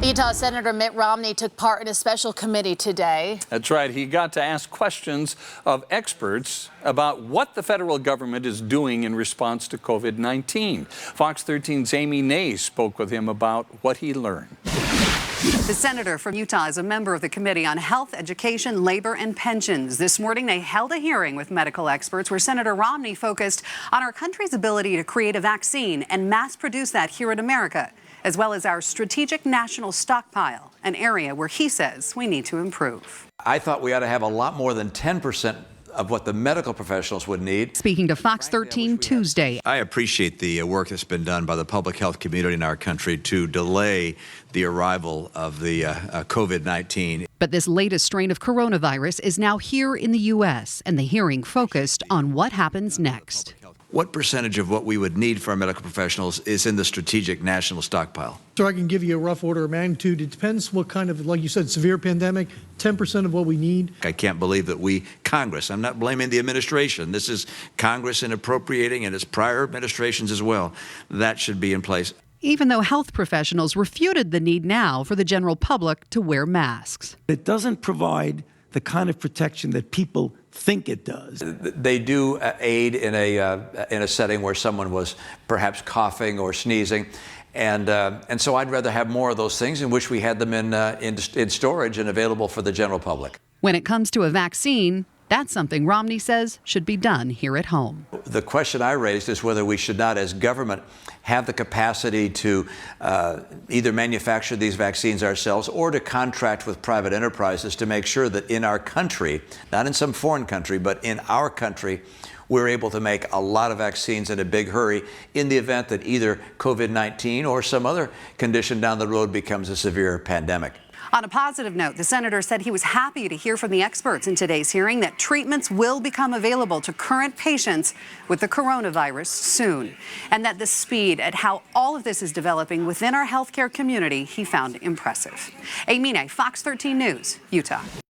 Utah Senator Mitt Romney took part in a special committee today. That's right. He got to ask questions of experts about what the federal government is doing in response to COVID-19. Fox 13's Amy Nays spoke with him about what he learned. The senator from Utah is a member of the Committee on Health, Education, Labor, and Pensions. This morning, they held a hearing with medical experts where Senator Romney focused on our country's ability to create a vaccine and mass produce that here in America, as well as our strategic national stockpile, an area where he says we need to improve. I thought we ought to have a lot more than 10% of what the medical professionals would need. Speaking to Fox 13 Tuesday. I appreciate the work that's been done by the public health community in our country to delay the arrival of the COVID-19. But this latest strain of coronavirus is now here in the U.S., and the hearing focused on what happens next. What percentage of what we would need for our medical professionals is in the strategic national stockpile? So I can give you a rough order of magnitude. It depends what kind of, like you said, severe pandemic, 10% of what we need. I can't believe that we, Congress, I'm not blaming the administration. This is Congress in appropriating, and it's prior administrations as well. That should be in place. Even though health professionals refuted the need now for the general public to wear masks. It doesn't provide the kind of protection that people think it does. They do aid in a setting where someone was perhaps coughing or sneezing, and so I'd rather have more of those things in which we had them in storage and available for the general public. When it comes to a vaccine, that's something Romney says should be done here at home. The question I raised is whether we should not, as government, have the capacity to either manufacture these vaccines ourselves or to contract with private enterprises to make sure that in our country, not in some foreign country, but in our country, we're able to make a lot of vaccines in a big hurry in the event that either COVID-19 or some other condition down the road becomes a severe pandemic. On a positive note, the senator said he was happy to hear from the experts in today's hearing that treatments will become available to current patients with the coronavirus soon, and that the speed at how all of this is developing within our healthcare community he found impressive. Amy Nays, Fox 13 News, Utah.